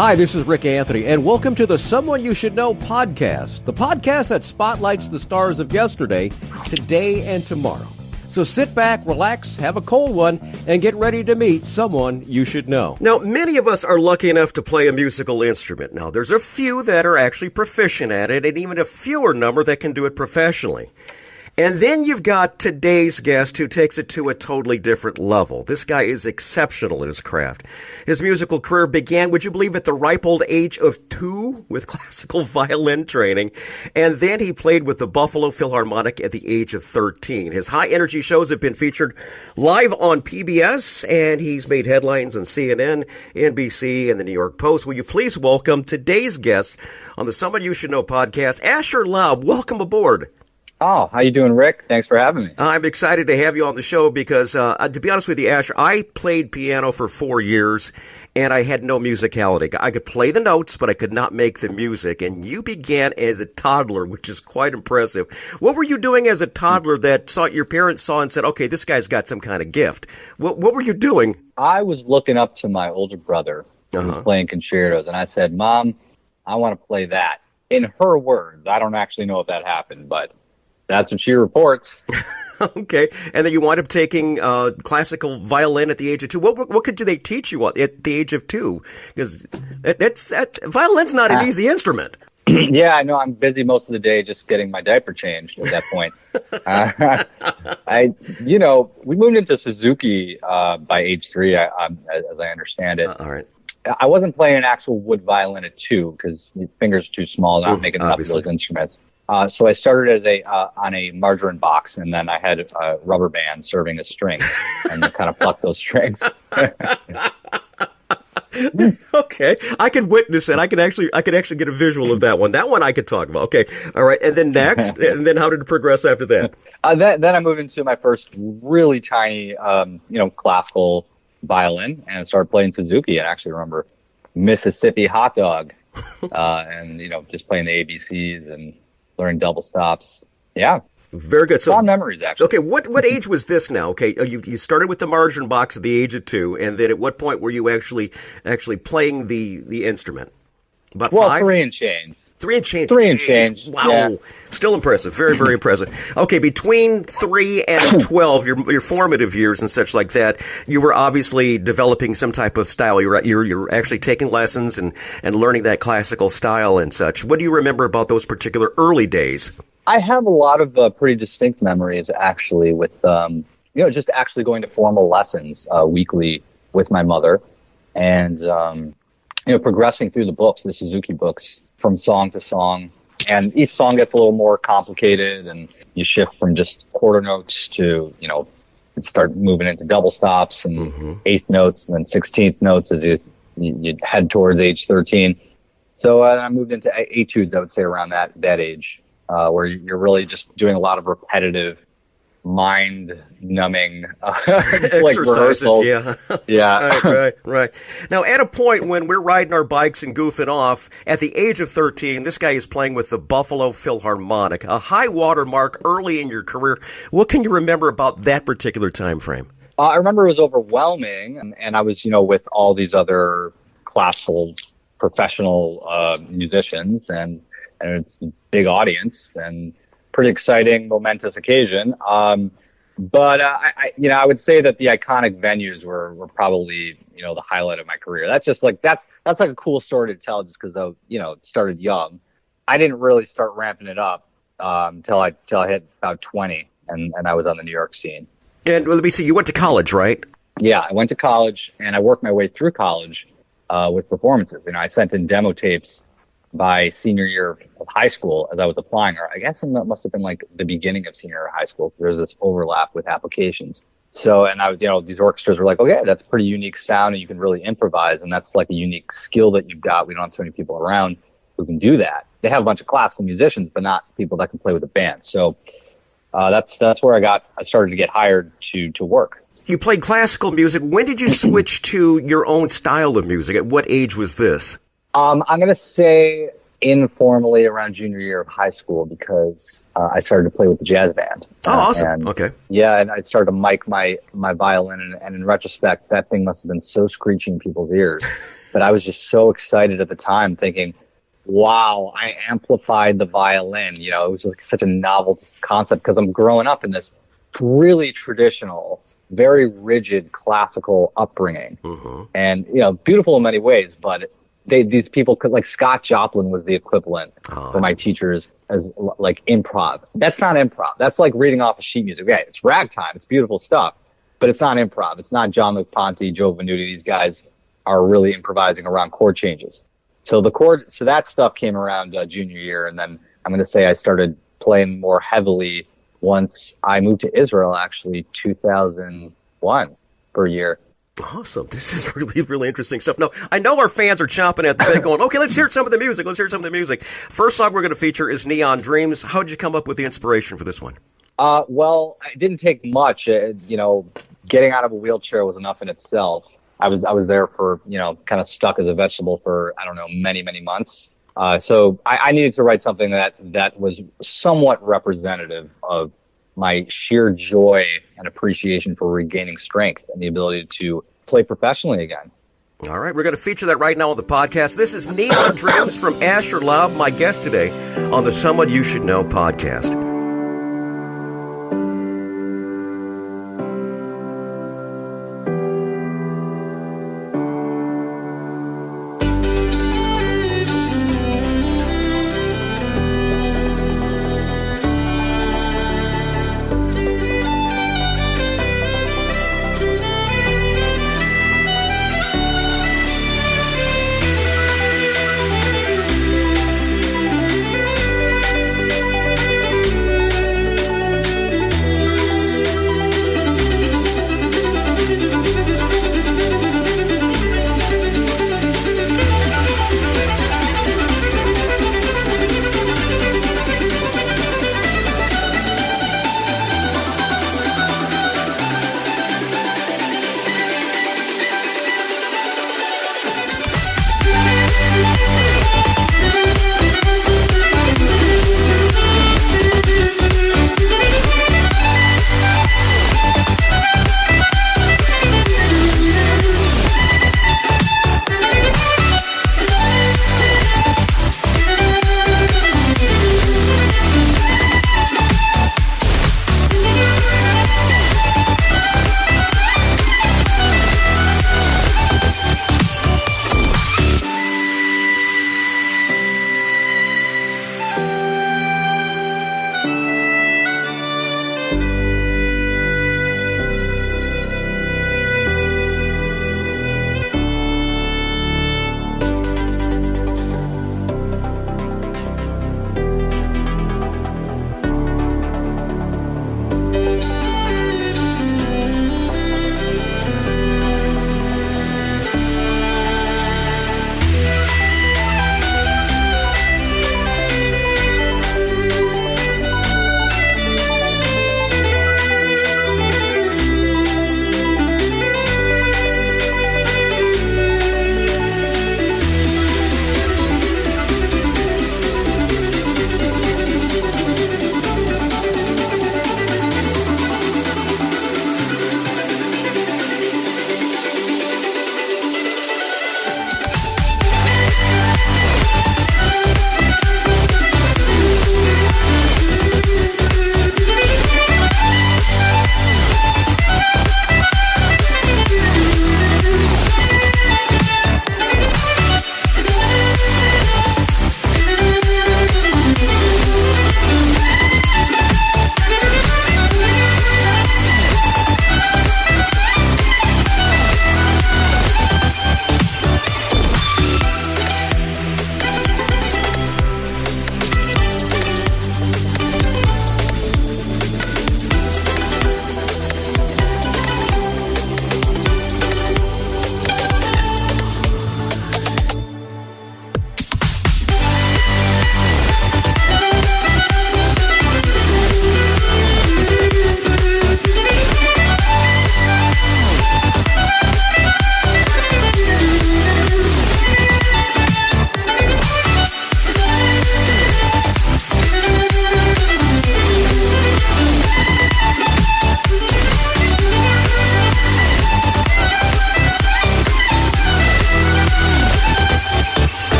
Hi, this is Rick Anthony, and welcome to the Someone You Should Know podcast, the podcast that spotlights the stars of yesterday, today, and tomorrow. So sit back, relax, have a cold one, and get ready to meet someone you should know. Now, many of us are lucky enough to play a musical instrument. Now, there's a few that are actually proficient at it, and even a fewer number that can do it professionally. And then you've got today's guest who takes it to a totally different level. This guy is exceptional at his craft. His musical career began, would you believe, at the ripe old age of 2 with classical violin training. And then he played with the Buffalo Philharmonic at the age of 13. His high-energy shows have been featured live on PBS, and he's made headlines on CNN, NBC, and the New York Post. Will you please welcome today's guest on the Someone You Should Know podcast, Asher Laub. Welcome aboard. Oh, how you doing, Rick? Thanks for having me. I'm excited to have you on the show because, to be honest with you, Asher, I played piano for 4 years, and I had no musicality. I could play the notes, but I could not make the music. And you began as a toddler, which is quite impressive. What were you doing as a toddler that your parents saw and said, okay, this guy's got some kind of gift? What were you doing? I was looking up to my older brother who was playing concertos, and I said, Mom, I want to play that. In her words, I don't actually know if that happened, but that's what she reports. Okay. And then you wind up taking classical violin at the age of 2. What could they teach you at the age of 2? Because violin's not an easy instrument. Yeah, I know. I'm busy most of the day just getting my diaper changed at that point. We moved into Suzuki by age 3, as I understand it. All right. I wasn't playing an actual wood violin at 2 because my fingers are too small, not making enough of those instruments. So I started as on a margarine box, and then I had a rubber band serving as strings, and kind of plucked those strings. Okay, I could witness it. I could actually get a visual of that one. That one I could talk about. Okay, all right. And then next, and then how did it progress after that? Then I moved into my first really tiny, classical violin, and started playing Suzuki. I actually remember Mississippi Hot Dog, and just playing the ABCs and learning double stops. Yeah. Very good. So, fond memories, actually. Okay, what age was this now? Okay, you started with the margarine box at the age of 2, and then at what point were you actually playing the instrument? About 5? 3 and change. 3 and change. 3 and change. Wow. Yeah. Still impressive. Very, very impressive. Okay, between 3 and 12, your formative years and such like that, you were obviously developing some type of style. You're actually taking lessons and learning that classical style and such. What do you remember about those particular early days? I have a lot of pretty distinct memories, actually, with just actually going to formal lessons weekly with my mother, and progressing through the books, the Suzuki books, from song to song. And each song gets a little more complicated, and you shift from just quarter notes to start moving into double stops and eighth notes, and then 16th notes as you head towards age 13. So I moved into etudes, I would say, around that age. Where you're really just doing a lot of repetitive, mind-numbing exercises. Rehearsals. Yeah. Right. Now, at a point when we're riding our bikes and goofing off, at the age of 13, this guy is playing with the Buffalo Philharmonic, a high water mark early in your career. What can you remember about that particular time frame? I remember it was overwhelming, and I was, with all these other classical professional musicians, and it's a big audience and pretty exciting, momentous occasion. But I would say that the iconic venues were probably, the highlight of my career. That's just that's like a cool story to tell, just because it started young. I didn't really start ramping it up until I hit about 20, and I was on the New York scene. And let me see, you went to college, right? Yeah, I went to college, and I worked my way through college with performances. I sent in demo tapes by senior year of high school as I was applying, or I guess it must have been like the beginning of senior year of high school. There's this overlap with applications. So, and I was, these orchestras were like, okay, that's a pretty unique sound, and you can really improvise, and that's like a unique skill that you've got. We don't have too many people around who can do that. They have a bunch of classical musicians, but not people that can play with a band. So that's where I started to get hired to work. You played classical music. When did you switch to your own style of music? At what age was this? I'm going to say informally around junior year of high school, because I started to play with the jazz band. Oh, awesome. Okay. Yeah, and I started to mic my violin, and in retrospect, that thing must have been so screeching in people's ears. But I was just so excited at the time, thinking, wow, I amplified the violin. You know, it was like such a novel concept because I'm growing up in this really traditional, very rigid classical upbringing. And, you know, beautiful in many ways, but these people could, like Scott Joplin was the equivalent for my teachers as like improv. That's not improv. That's like reading off of sheet music. Okay, it's ragtime. It's beautiful stuff, but it's not improv. It's not John McPonte, Joe Venuti. These guys are really improvising around chord changes. So that stuff came around junior year. And then I'm going to say I started playing more heavily once I moved to Israel, actually 2001 for a year. Awesome. This is really, really interesting stuff. Now, I know our fans are chomping at the bit going, okay, let's hear some of the music. First song we're going to feature is Neon Dreams. How did you come up with the inspiration for this one? Well, it didn't take much. You know, getting out of a wheelchair was enough in itself. I was there for, you know, kind of stuck as a vegetable for, I don't know, many, many months. So I needed to write something that was somewhat representative of my sheer joy and appreciation for regaining strength and the ability to play professionally again. All right, we're going to feature that right now on the podcast. This is Neon Dreams from Asher Laub, my guest today on the Someone You Should Know podcast.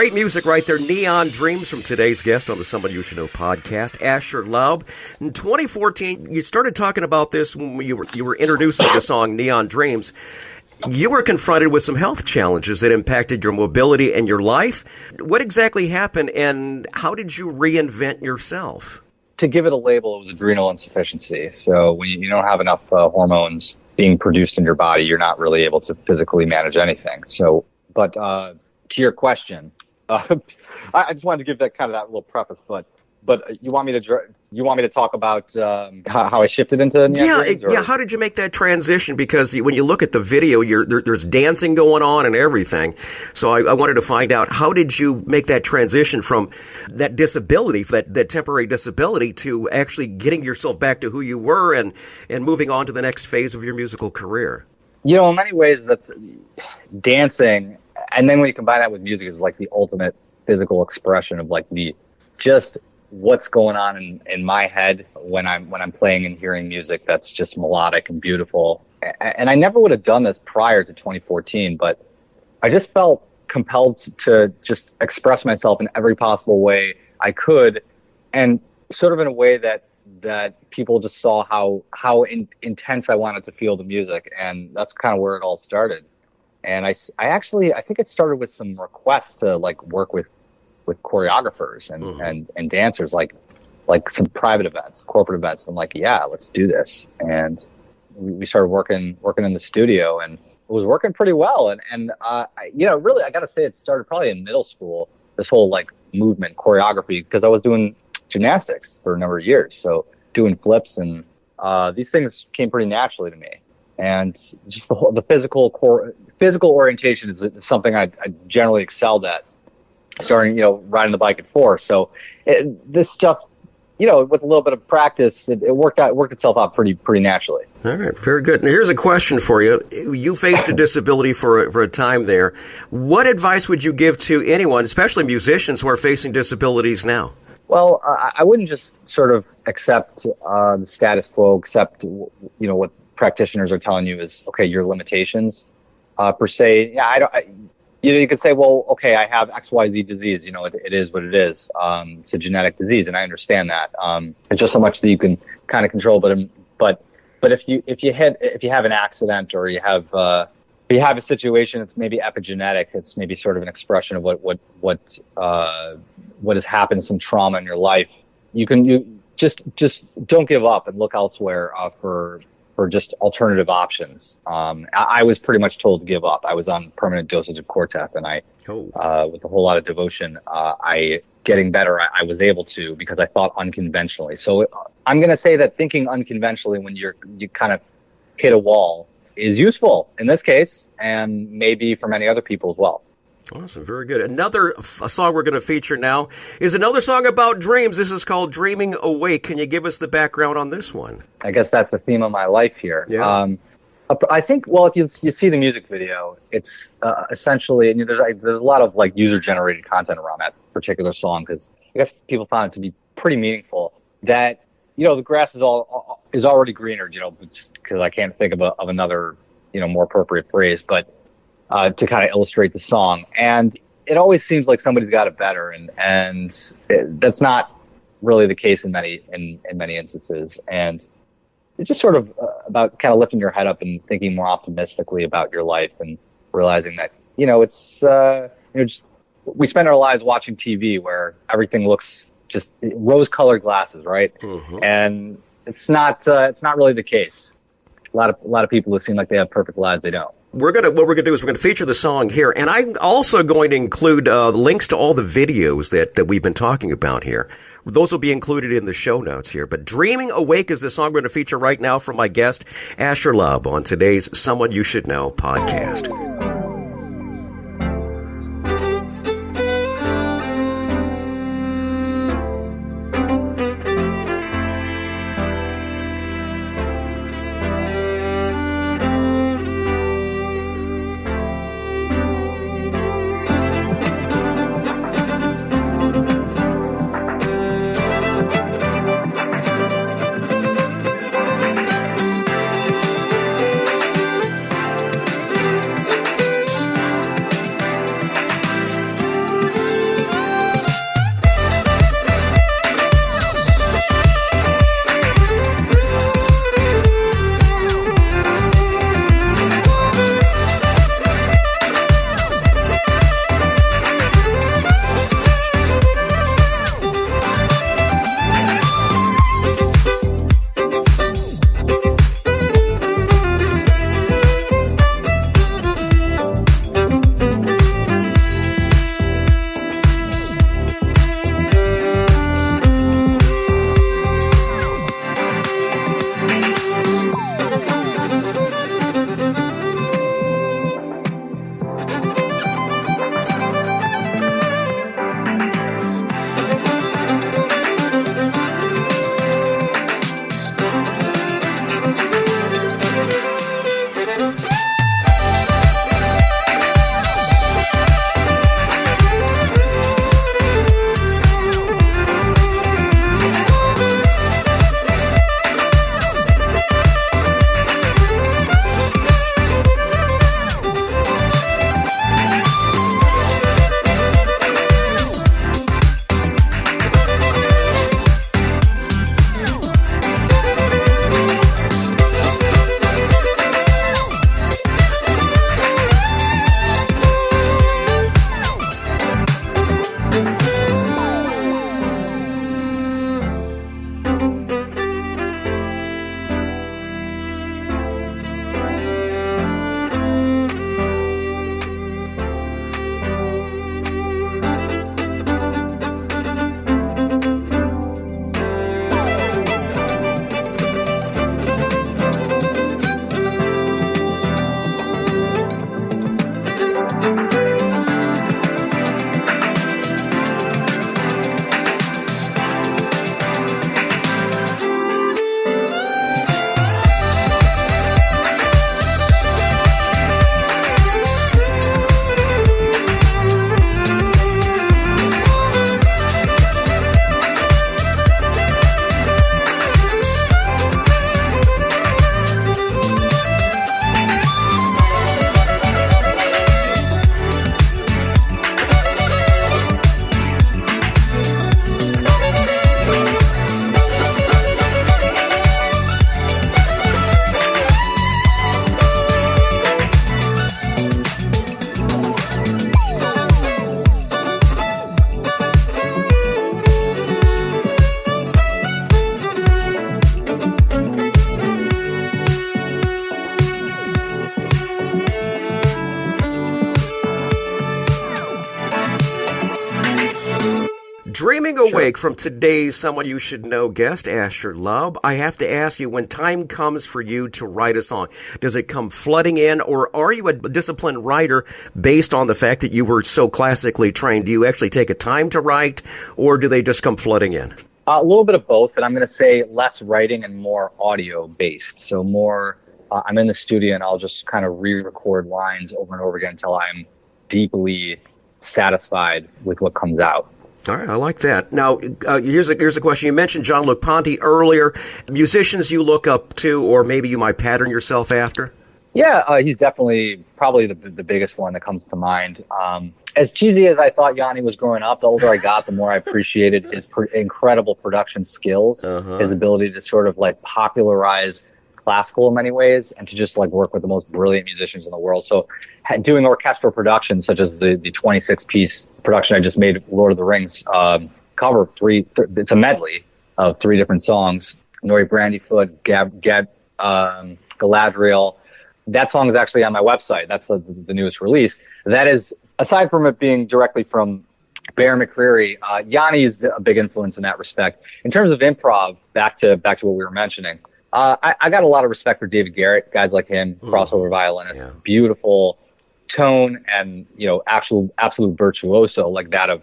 Great music right there. Neon Dreams from today's guest on the Someone You Should Know podcast, Asher Laub. In 2014, you started talking about this when you were introducing the song Neon Dreams. You were confronted with some health challenges that impacted your mobility and your life. What exactly happened, and how did you reinvent yourself? To give it a label, it was adrenal insufficiency. So when you don't have enough hormones being produced in your body, you're not really able to physically manage anything. So, but to your question, I just wanted to give that little preface. But you want me to talk about how I shifted into neon dreams, How did you make that transition? Because when you look at the video, there's dancing going on and everything. So I wanted to find out, how did you make that transition from that disability, that temporary disability, to actually getting yourself back to who you were and moving on to the next phase of your musical career? In many ways, that dancing, and then when you combine that with music, is like the ultimate physical expression of like just what's going on in my head when I'm playing and hearing music that's just melodic and beautiful. And I never would have done this prior to 2014, but I just felt compelled to just express myself in every possible way I could, and sort of in a way that people just saw how intense I wanted to feel the music. And that's kind of where it all started. And I think it started with some requests to like work with choreographers and dancers, like some private events, corporate events. I'm like, yeah, let's do this. And we started working in the studio, and it was working pretty well. And really, I got to say, it started probably in middle school, this whole like movement choreography, because I was doing gymnastics for a number of years. So doing flips and these things came pretty naturally to me. And just the physical orientation is something I generally excelled at, starting, riding the bike at 4. So this stuff, with a little bit of practice, it worked itself out pretty naturally. All right, very good. Now, here's a question for you. You faced a disability for a time there. What advice would you give to anyone, especially musicians who are facing disabilities now? Well, I wouldn't just sort of accept the status quo, accept what practitioners are telling you is okay, your limitations per se. Yeah, you could say, well, okay, I have XYZ disease. It is what it is. It's a genetic disease, and I understand that. It's just so much that you can kind of control. But if you have an accident, or you have a situation that's maybe epigenetic, it's maybe sort of an expression of what has happened, some trauma in your life. You just don't give up and look elsewhere for just alternative options. I was pretty much told to give up. I was on permanent dosage of Cortef, and with a whole lot of devotion, getting better, I was able to, because I thought unconventionally. So I'm going to say that thinking unconventionally when you kind of hit a wall is useful in this case, and maybe for many other people as well. Awesome, very good. A song we're going to feature now is another song about dreams. This is called Dreaming Awake. Can you give us the background on this one? I guess that's the theme of my life here. Yeah. I think, well, if you see the music video, it's essentially, and there's a lot of like user-generated content around that particular song, because I guess people found it to be pretty meaningful. That the grass is already greener, because I can't think of another more appropriate phrase, but to kind of illustrate the song. And it always seems like somebody's got it better, and that's not really the case in many instances. And it's just sort of about kind of lifting your head up and thinking more optimistically about your life, and realizing that it's we spend our lives watching TV where everything looks just rose-colored glasses, right? Mm-hmm. And it's not really the case. A lot of people who seem like they have perfect lives, they don't. What we're gonna do is we're gonna feature the song here, and I'm also going to include links to all the videos that we've been talking about here. Those will be included in the show notes here. But Dreaming Awake is the song we're going to feature right now from my guest, Asher Laub, on today's Someone You Should Know podcast. Dreaming awake from today's Someone You Should Know guest, Asher Laub, I have to ask you, when time comes for you to write a song, does it come flooding in, or are you a disciplined writer based on the fact that you were so classically trained? Do you actually take a time to write, or do they just come flooding in? A little bit of both, and I'm going to say less writing and more audio-based. So more, I'm in the studio and I'll just kind of re-record lines over and over again until I'm deeply satisfied with what comes out. All right, I like that. Now, here's a question. You mentioned Jean-Luc Ponty earlier. Musicians you look up to, or maybe you might pattern yourself after? Yeah, he's definitely probably the biggest one that comes to mind. As cheesy as I thought Yanni was growing up, the older I got, the more I appreciated his incredible production skills, his ability to sort of like popularize classical in many ways, and to just like work with the most brilliant musicians in the world. So doing orchestral productions such as the 26-piece production I just made, Lord of the Rings, cover it's a medley of 3 different songs, Nori Brandyfoot, Galadriel. That song is actually on my website. That's the newest release. That is, aside from it being directly from Bear McCreary, Yanni is a big influence in that respect. In terms of improv, back to what we were mentioning, I got a lot of respect for David Garrett, guys like him, crossover violinist, beautiful tone, and absolute virtuoso like that of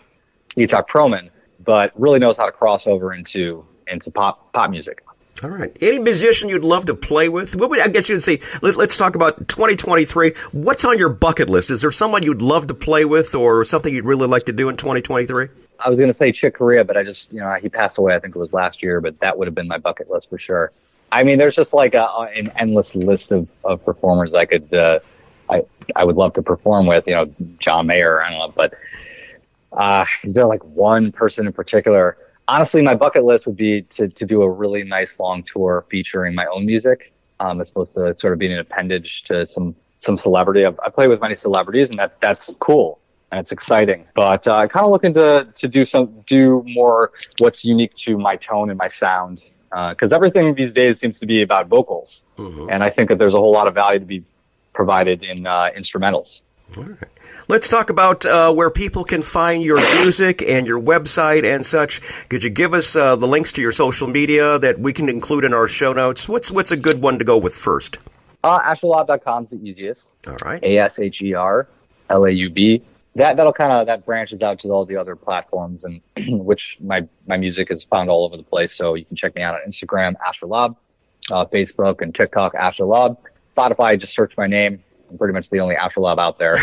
Itzhak Perlman, but really knows how to cross over into pop music. All right. Any musician you'd love to play with? I guess you'd say, let's talk about 2023. What's on your bucket list? Is there someone you'd love to play with, or something you'd really like to do in 2023? I was going to say Chick Corea, but I just, he passed away, I think it was last year, but that would have been my bucket list for sure. I mean, there's just like an endless list of performers I could, I would love to perform with, John Mayer, I don't know, but is there like one person in particular? Honestly, my bucket list would be to do a really nice long tour featuring my own music, as opposed to sort of being an appendage to some celebrity. I play with many celebrities, and that's cool and it's exciting. But I kind of looking to do more what's unique to my tone and my sound, because everything these days seems to be about vocals, and I think that there's a whole lot of value to be provided in instrumentals. All right. Let's talk about where people can find your music and your website and such. Could you give us the links to your social media that we can include in our show notes? What's a good one to go with first? AsherLaub.com is the easiest. All right. ASHERLAUB. That branches out to all the other platforms, and which my music is found all over the place. So you can check me out on Instagram, Asher Laub, Facebook and TikTok, Asher Laub. Spotify, just search my name. I'm pretty much the only Asher Laub out there.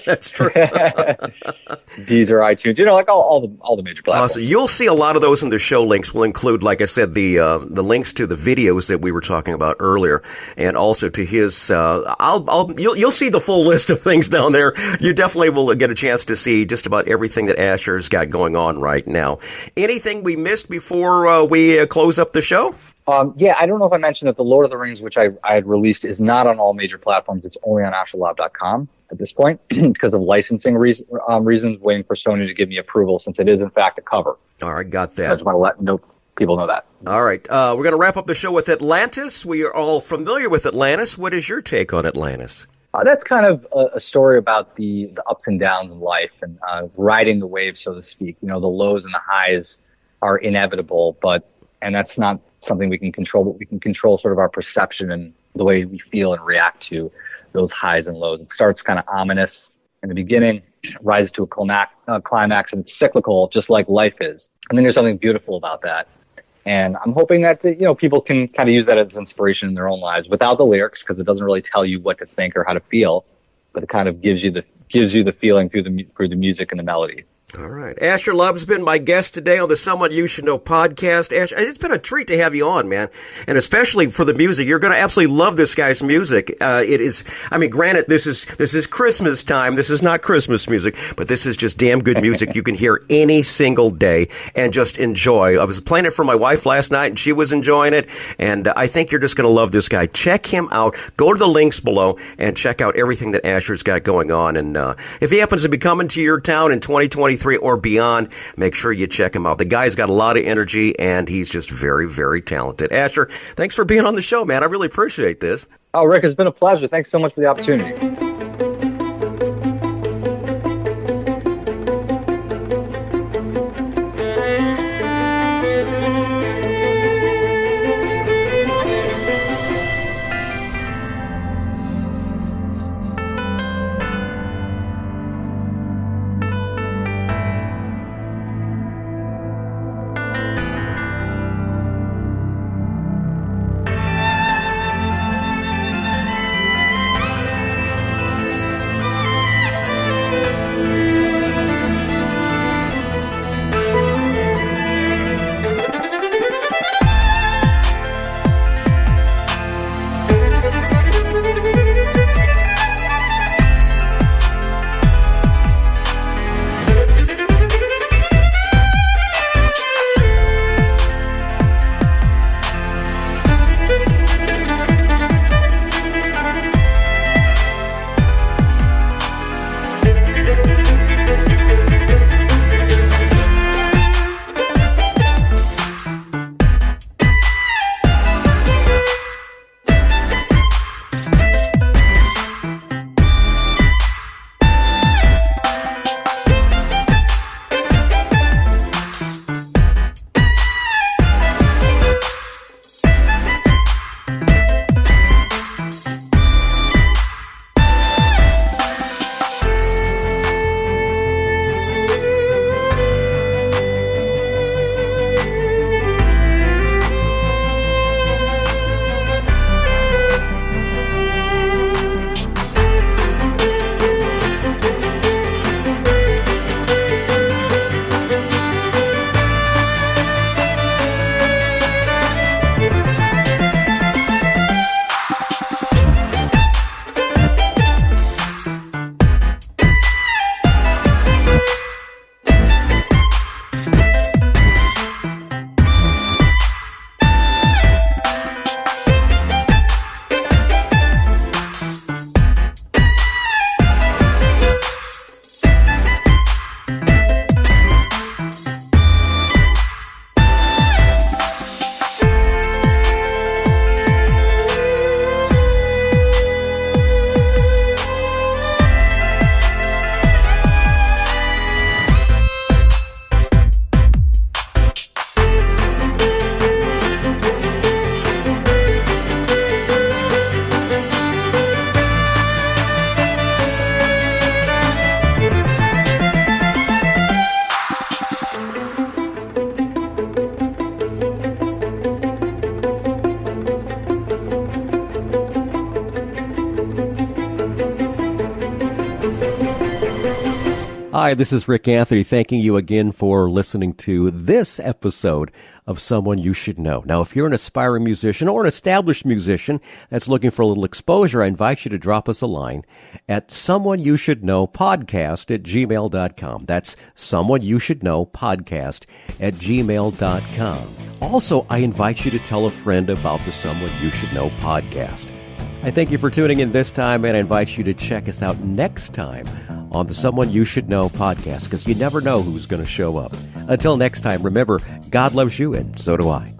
That's true. Deezer, iTunes, like all the major platforms. So you'll see a lot of those in the show links. We'll include, like I said, the links to the videos that we were talking about earlier, and also to his. You'll see the full list of things down there. You definitely will get a chance to see just about everything that Asher's got going on right now. Anything we missed before we close up the show? I don't know if I mentioned that the Lord of the Rings, which I had released, is not on all major platforms. It's only on AsherLaub.com at this point because of licensing reasons, waiting for Sony to give me approval, since it is, in fact, a cover. All right, got that. So I just want to let people know that. All right. We're going to wrap up the show with Atlantis. We are all familiar with Atlantis. What is your take on Atlantis? That's kind of a story about the ups and downs of life and riding the wave, so to speak. The lows and the highs are inevitable, and that's not something we can control, but we can control sort of our perception and the way we feel and react to those highs and lows. It starts kind of ominous in the beginning, rises to a climax, and it's cyclical, just like life is. And then there's something beautiful about that. And I'm hoping that, people can kind of use that as inspiration in their own lives without the lyrics, because it doesn't really tell you what to think or how to feel, but it kind of gives you the feeling through the music and the melody. All right. Asher Laub's been my guest today on the Someone You Should Know podcast. Asher, it's been a treat to have you on, man. And especially for the music. You're going to absolutely love this guy's music. It is, granted, this is Christmas time. This is not Christmas music, but this is just damn good music you can hear any single day and just enjoy. I was playing it for my wife last night, and she was enjoying it. And I think you're just going to love this guy. Check him out. Go to the links below and check out everything that Asher's got going on. And if he happens to be coming to your town in 2023, or beyond, make sure you check him out. The guy's got a lot of energy, and he's just very, very talented. Asher, thanks for being on the show, man. I really appreciate this. Oh, Rick, it's been a pleasure. Thanks so much for the opportunity. Hi, this is Rick Anthony, thanking you again for listening to this episode of Someone You Should Know. Now, if you're an aspiring musician or an established musician that's looking for a little exposure, I invite you to drop us a line at someoneyoushouldknowpodcast@gmail.com. That's someoneyoushouldknowpodcast@gmail.com. Also, I invite you to tell a friend about the Someone You Should Know podcast. I thank you for tuning in this time, and I invite you to check us out next time on the Someone You Should Know podcast, because you never know who's going to show up. Until next time, remember, God loves you, and so do I.